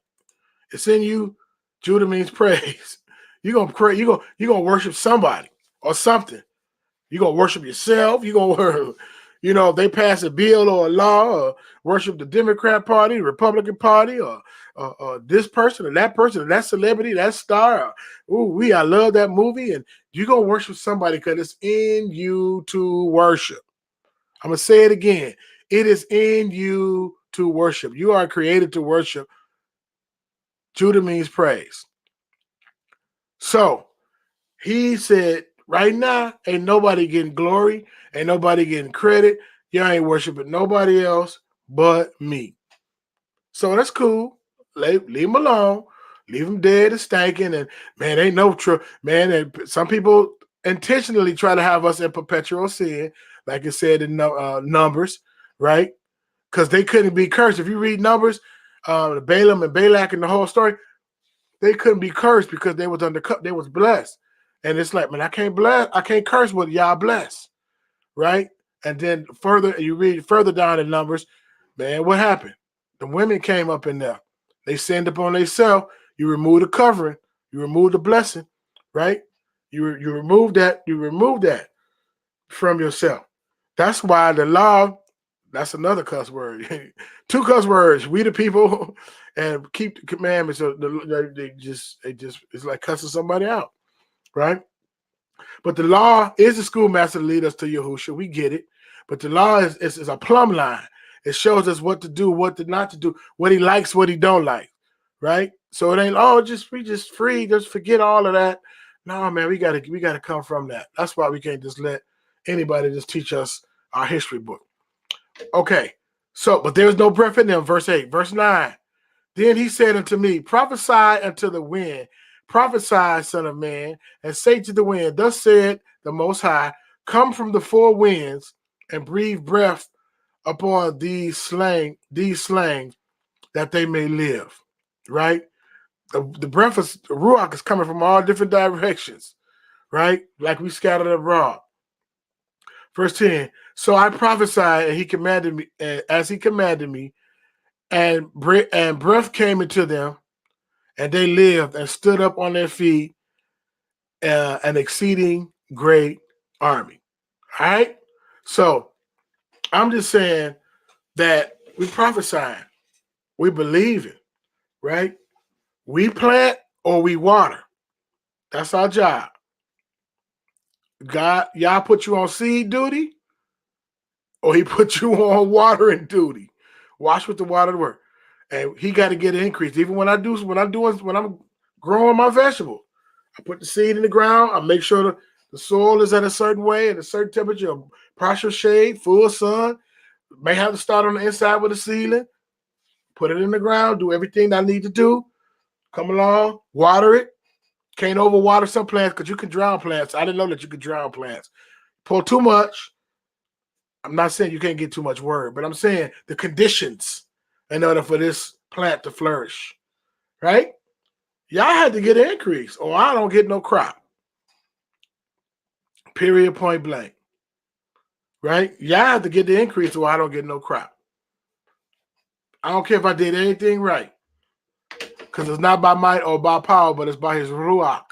S1: It's in you. Judah means praise. You're gonna worship somebody or something. You're going to worship yourself. You're going to worship, if they pass a bill or a law, or worship the Democrat Party, Republican Party, or this person or that celebrity, that star. I love that movie. And you're going to worship somebody because it's in you to worship. I'm going to say it again. It is in you to worship. You are created to worship. Judah means praise. So he said, right now, ain't nobody getting glory, ain't nobody getting credit. Y'all ain't worshiping nobody else but me. So that's cool. Leave him alone. Leave him dead and stinking. And man, ain't no truth. Man, and some people intentionally try to have us in perpetual sin, like it said in Numbers, right? Because they couldn't be cursed. If you read Numbers, Balaam and Balak and the whole story, they couldn't be cursed because they was blessed. And it's like, man, I can't curse what y'all bless, right? And then you read further down in Numbers, man, what happened? The women came up in there. They sinned upon themselves. You remove the covering. You remove the blessing, right? You remove that. You remove that from yourself. That's why the law, that's another cuss word. 2 cuss words. We the people and keep the commandments. So they just it's like cussing somebody out. Right? But the law is the schoolmaster to lead us to Yahushua. We get it. But the law is a plumb line. It shows us what to do, what to not to do, what he likes, what he don't like. Right? So it ain't, we just free, just forget all of that. No, man, we gotta come from that. That's why we can't just let anybody just teach us our history book. Okay. So, but there's no breath in them, verse 8. Verse 9. Then he said unto me, prophesy unto the wind, prophesy, son of man, and say to the wind, thus said the Most High, come from the 4 winds and breathe breath upon these slain, that they may live. Right? The breath of the ruach is coming from all different directions, right? Like we scattered abroad. Verse 10. So I prophesied, and he commanded me, as he commanded me, and breath came into them, and they lived and stood up on their feet, an exceeding great army. All right? So I'm just saying that we prophesying, we believe it, right? We plant or we water. That's our job. God, y'all put you on seed duty. or he put you on watering duty. Watch with the water work. And he got to get an increase. Even when I'm growing my vegetable, I put the seed in the ground. I make sure the soil is at a certain way, at a certain temperature, partial shade, full sun. May have to start on the inside with a ceiling. Put it in the ground. Do everything I need to do. Come along, water it. Can't overwater some plants because you can drown plants. I didn't know that you could drown plants. Pour too much. I'm not saying you can't get too much word, but I'm saying the conditions in order for this plant to flourish, right? Y'all had to get an increase or I don't get no crop. Period, point blank. Right? Y'all have to get the increase or I don't get no crop. I don't care if I did anything right. Because it's not by might or by power, but it's by his ruach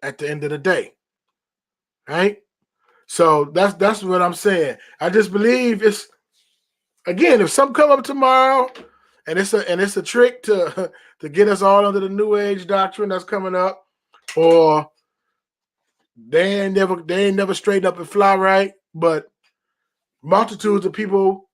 S1: at the end of the day. Right? So that's what I'm saying. I just believe it's, again, if something come up tomorrow and it's a trick to get us all under the new age doctrine that's coming up, or they ain't never straighten up and fly right, but multitudes of people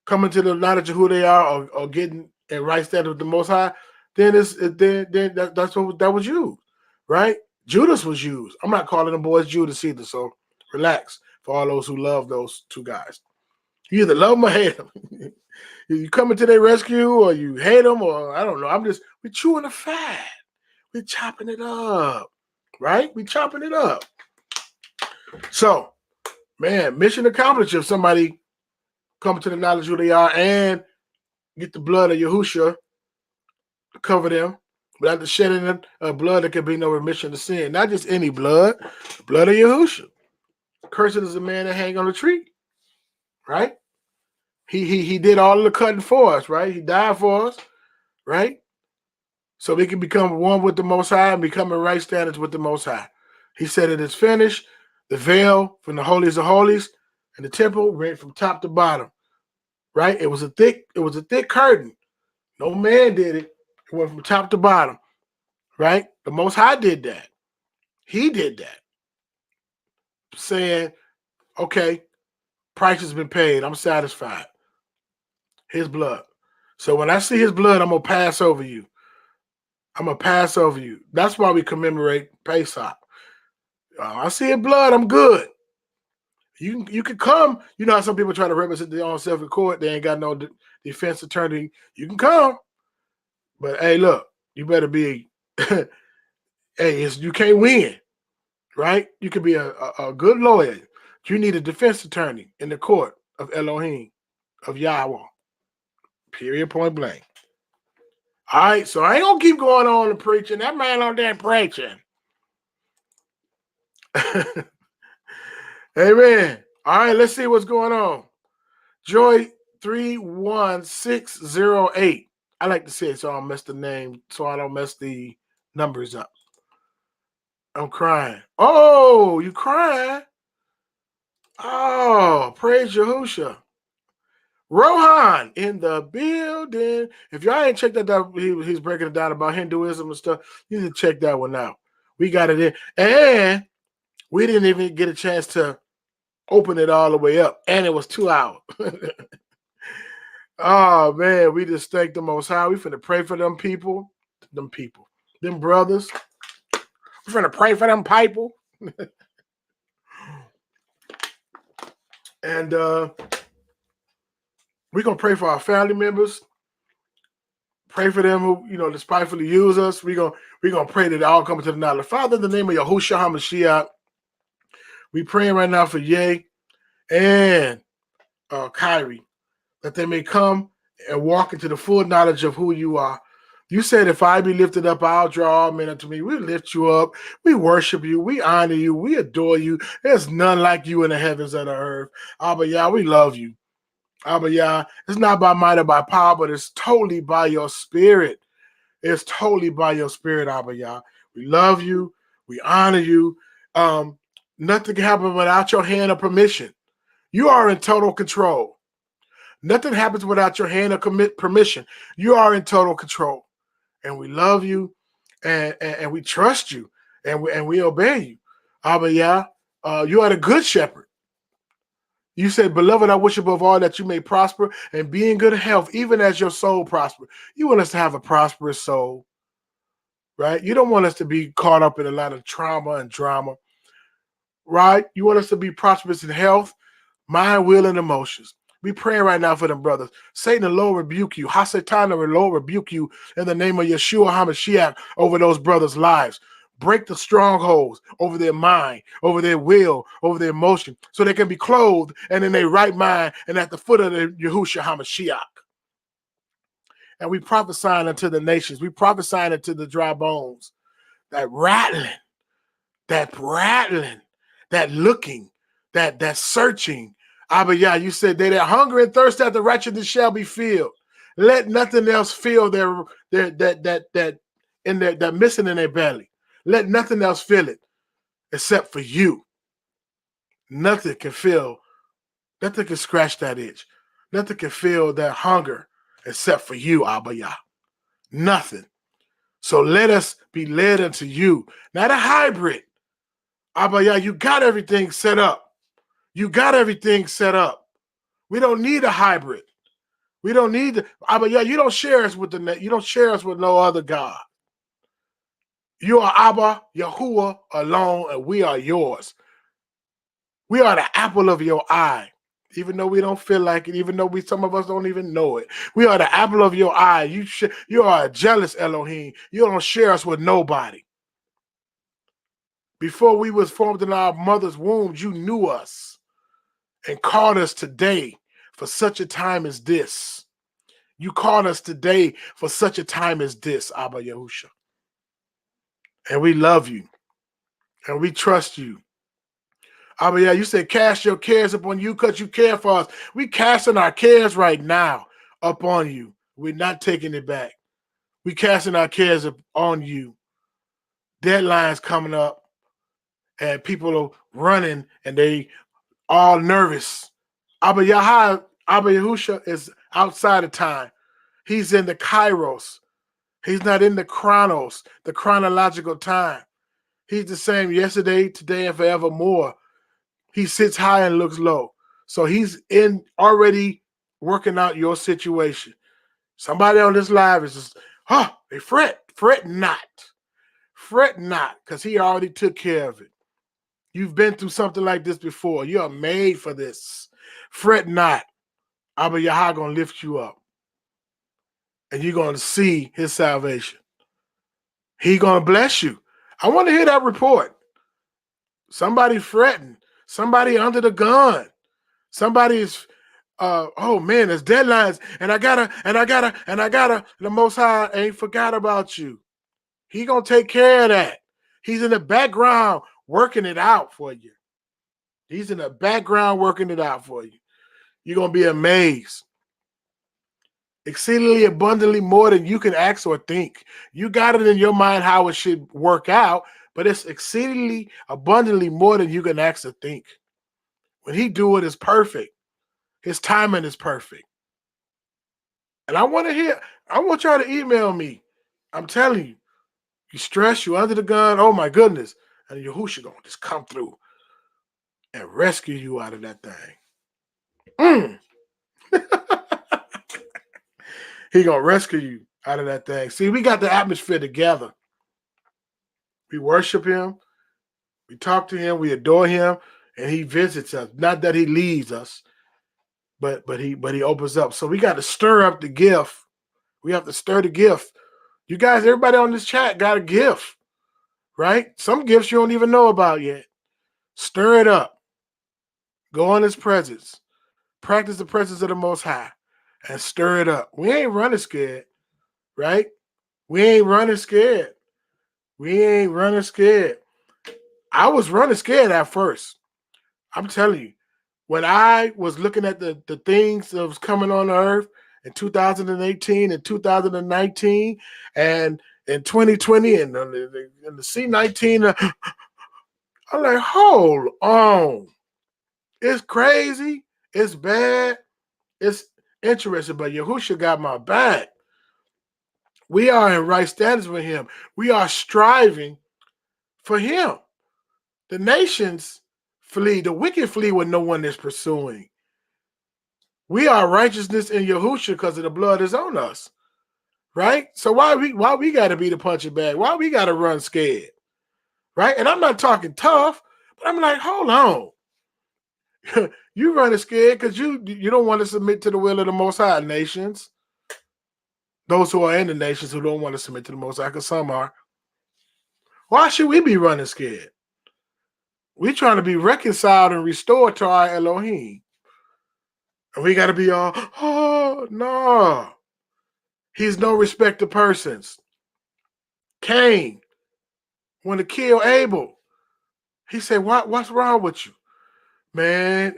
S1: coming to the knowledge of who they are or getting in right standard with the Most High, then that's what that was used, right? Judas was used. I'm not calling them boys Judas either, so relax for all those who love those two guys. You either love them or hate them. You coming to their rescue or you hate them, or I don't know. We're chewing the fat. We're chopping it up, right? We're chopping it up. So, man, mission accomplished if somebody come to the knowledge who they are and get the blood of Yahushua to cover them. Without the shedding of blood, there can be no remission of sin. Not just any blood, the blood of Yahushua. Cursed is the man that hang on the tree, right? He did all of the cutting for us, right? He died for us, right? So we can become one with the Most High and become in right standards with the Most High. He said it is finished. The veil from the holies of holies and the temple ran from top to bottom, right? It was a thick curtain. No man did it. It went from top to bottom, right? The Most High did that. He did that. Saying, okay, price has been paid. I'm satisfied. His blood. So when I see his blood, I'm going to pass over you. I'm going to pass over you. That's why we commemorate Pesach. I see his blood. I'm good. You can come. You know how some people try to represent their own self in court. They ain't got no defense attorney. You can come. But, hey, look, you better be, you can't win, right? You could be a good lawyer. You need a defense attorney in the court of Elohim, of Yahweh. Period, point blank. All right, so I ain't going to keep going on and preaching. That man on there preaching. Amen. All right, let's see what's going on. Joy 31608. I like to say it so I don't mess the name, so I don't mess the numbers up. I'm crying. Oh, you crying? Oh, praise Yahushua. Rohan in the building. If y'all ain't checked that out, he's breaking it down about Hinduism and stuff. You need to check that one out. We got it in. And we didn't even get a chance to open it all the way up. And it was 2 hours. Oh, man. We just thank the Most High. We finna pray for them people. Them brothers. We finna pray for them people. And we're going to pray for our family members. Pray for them who, despitefully use us. We're gonna pray that they all come to the knowledge. Father, in the name of Yahushua HaMashiach, we praying right now for Ye and Kyrie, that they may come and walk into the full knowledge of who you are. You said, if I be lifted up, I'll draw all men unto me. We lift you up. We worship you. We honor you. We adore you. There's none like you in the heavens and the earth. Abba Yah, we love you. Abba Yah, it's not by might or by power, but it's totally by your spirit. It's totally by your spirit, Abba Yah. We love you. We honor you. Nothing can happen without your hand or permission. You are in total control. Nothing happens without your hand or permission. You are in total control. And we love you, and we trust you, and we obey you. Abba Yah, you are the good shepherd. You said, beloved, I wish above all that you may prosper and be in good health, even as your soul prosper. You want us to have a prosperous soul, right? You don't want us to be caught up in a lot of trauma and drama, right? You want us to be prosperous in health, mind, will, and emotions. We praying right now for them brothers. Satan, the Lord rebuke you. Hasatan, the Lord rebuke you in the name of Yeshua HaMashiach over those brothers' lives. Break the strongholds over their mind, over their will, over their emotion, so they can be clothed and in their right mind and at the foot of the Yahushua HaMashiach. And we prophesying unto the nations. We prophesying unto the dry bones. That rattling, that looking, that searching. Abba Yah, you said they that hunger and thirst after righteousness shall be filled. Let nothing else fill that missing in their belly. Let nothing else fill it except for you. Nothing can fill, nothing can scratch that itch. Nothing can fill that hunger except for you, Abba Yah. Nothing. So let us be led unto you, not a hybrid. Abba Yah, you got everything set up. You got everything set up. We don't need a hybrid. We don't need Abba Yah, you don't share us with you don't share us with no other God. You are Abba, Yahuwah alone, and we are yours. We are the apple of your eye, even though we don't feel like it, even though some of us don't even know it. We are the apple of your eye. You are a jealous Elohim. You don't share us with nobody. Before we was formed in our mother's womb, you knew us and called us today for such a time as this. You called us today for such a time as this, Abba Yahusha. And we love you. And we trust you. Abba, yeah, you said cast your cares upon you because you care for us. We casting our cares right now upon you. We're not taking it back. We casting our cares on you. Deadlines coming up and people are running and they all nervous. Abba Yahusha is outside of time. He's in the Kairos. He's not in the Chronos, the chronological time. He's the same yesterday, today, and forevermore. He sits high and looks low. So he's already working out your situation. Somebody on this live is just, they fret not. Fret not, because he already took care of it. You've been through something like this before. You are made for this. Fret not. Abba Yahweh gonna lift you up. And you're gonna see his salvation. He gonna bless you. I want to hear that report. Somebody fretting. Somebody under the gun. Somebody's, oh man, there's deadlines, and I gotta. The Most High ain't forgot about you. He gonna take care of that. He's in the background working it out for you. He's in the background working it out for you. You're gonna be amazed. Exceedingly abundantly more than you can ask or think. You got it in your mind how it should work out, but it's exceedingly abundantly more than you can ask or think. When he do it, it's perfect. His timing is perfect. And I want y'all to email me. I'm telling you, you stress, you under the gun, oh my goodness. And Yahushua gonna just come through and rescue you out of that thing. He gonna rescue you out of that thing. See, we got the atmosphere together. We worship him, we talk to him, we adore him, and he visits us. Not that he leaves us, but he opens up. So we got to stir up the gift. We have to stir the gift. You guys, everybody on this chat got a gift, right? Some gifts you don't even know about yet. Stir it up. Go in his presence. Practice the presence of the Most High and stir it up. We ain't running scared, right? We ain't running scared. We ain't running scared. I was running scared at first. I'm telling you, when I was looking at the things that was coming on the earth in 2018 and 2019 and in 2020 and the C19, I'm like, hold on. It's crazy. It's bad. It's interesting, but Yahushua got my back. We are in right standards with him. We are striving for him. The nations flee. The wicked flee when no one is pursuing. We are righteousness in Yahusha because of the blood is on us. Right? So why we got to be the punching bag? Why we got to run scared? Right? And I'm not talking tough, but I'm like, hold on. You running scared because you don't want to submit to the will of the Most High nations. Those who are in the nations who don't want to submit to the Most High, because some are. Why should we be running scared? We trying to be reconciled and restored to our Elohim. And we got to be all, oh, no. He's no respecter of persons. Cain wanted to kill Abel. He said, what's wrong with you? Man,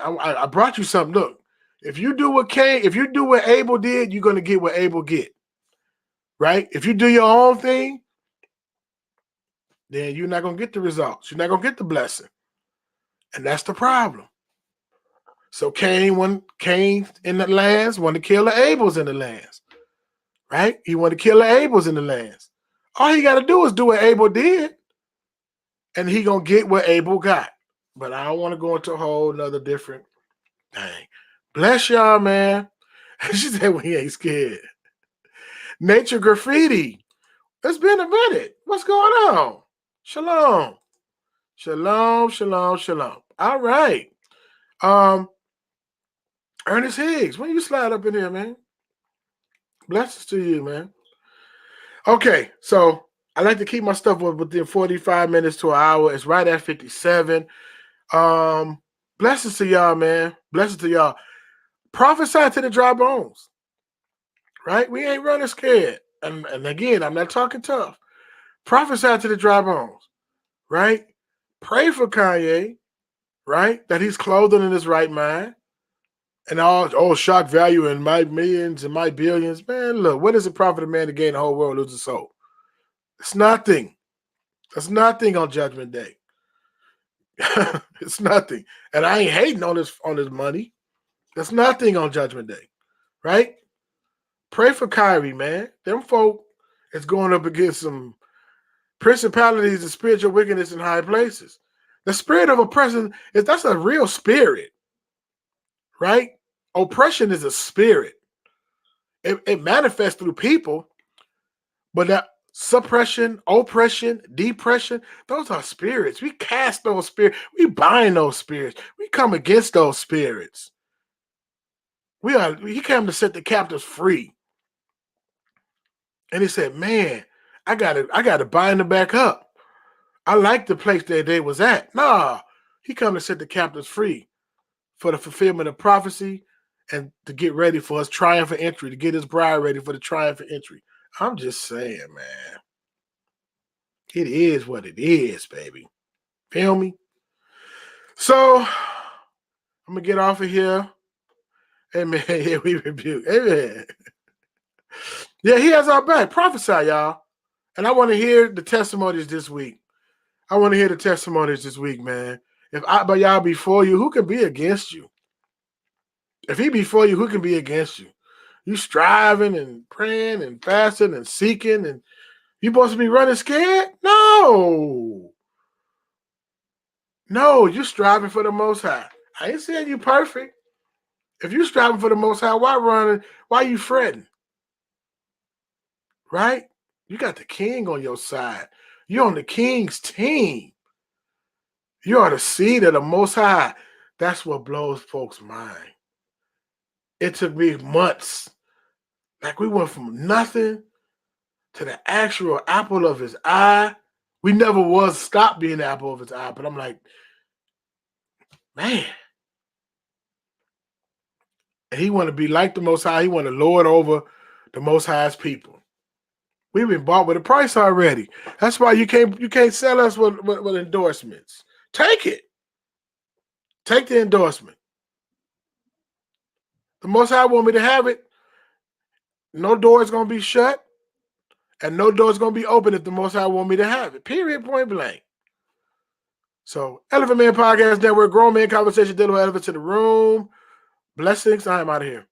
S1: I brought you something. Look, if you do what Abel did, you're going to get what Abel get. Right? If you do your own thing, then you're not going to get the results. You're not going to get the blessing. And that's the problem. So Cain in the lands wanted to kill the Abels in the lands. Right? He wanted to kill the Abels in the lands. All he got to do is do what Abel did, and he going to get what Abel got. But I don't want to go into a whole nother different thing. Bless y'all, man. She said we ain't scared. Nature Graffiti. It's been a minute. What's going on? Shalom. Shalom, shalom, shalom. All right. Ernest Higgs, when you slide up in here, man? Blessings to you, man. Okay, so I like to keep my stuff within 45 minutes to an hour. It's right at 57. Blessings to y'all, man. Blessings to y'all. Prophesy to the dry bones. Right? We ain't running scared. And again, I'm not talking tough. Prophesy to the dry bones. Right? Pray for Kanye, right? That he's clothed in his right mind. And all shock value in my millions and my billions. Man, look, what does it profit a man to gain the whole world, lose his soul? It's nothing. It's nothing on Judgment Day. It's nothing. And I ain't hating on his money. That's nothing on Judgment Day. Right? Pray for Kyrie, man. Them folk is going up against some principalities and spiritual wickedness in high places. The spirit of oppression, that's a real spirit. Right? Oppression is a spirit. It manifests through people, but that suppression, oppression, depression, those are spirits. We cast those spirits. We bind those spirits. We come against those spirits. He came to set the captives free. And he said, man, I gotta bind them back up. I like the place that they was at. Nah, he come to set the captives free for the fulfillment of prophecy and to get ready for his triumphant entry, to get his bride ready for the triumphant entry. I'm just saying, man. It is what it is, baby. Feel me? So, I'm going to get off of here. Amen. Yeah, we rebuke. Amen. Yeah, he has our back. Prophesy, y'all. And I want to hear the testimonies this week. I want to hear the testimonies this week, man. If I by y'all before you, who can be against you? If he be for you, who can be against you? You striving and praying and fasting and seeking, and you supposed to be running scared? No. No, you striving for the Most High. I ain't saying you perfect. If you striving for the Most High, why running? Why you fretting? Right? You got the king on your side. You're on the king's team. You are the seed of the Most High. That's what blows folks' mind. It took me months. Like we went from nothing to the actual apple of his eye. We never was stopped being the apple of his eye. But I'm like, man. And he want to be like the Most High. He want to lord over the Most High's people. We've been bought with a price already. That's why you can't sell us with endorsements. Take it. Take the endorsement. The Most High want me to have it. No door is going to be shut. And no door is going to be open if the Most High want me to have it. Period, point blank. So, Elephant Man Podcast Network, grown man conversation, dealing with elephants in the room. Blessings. I am out of here.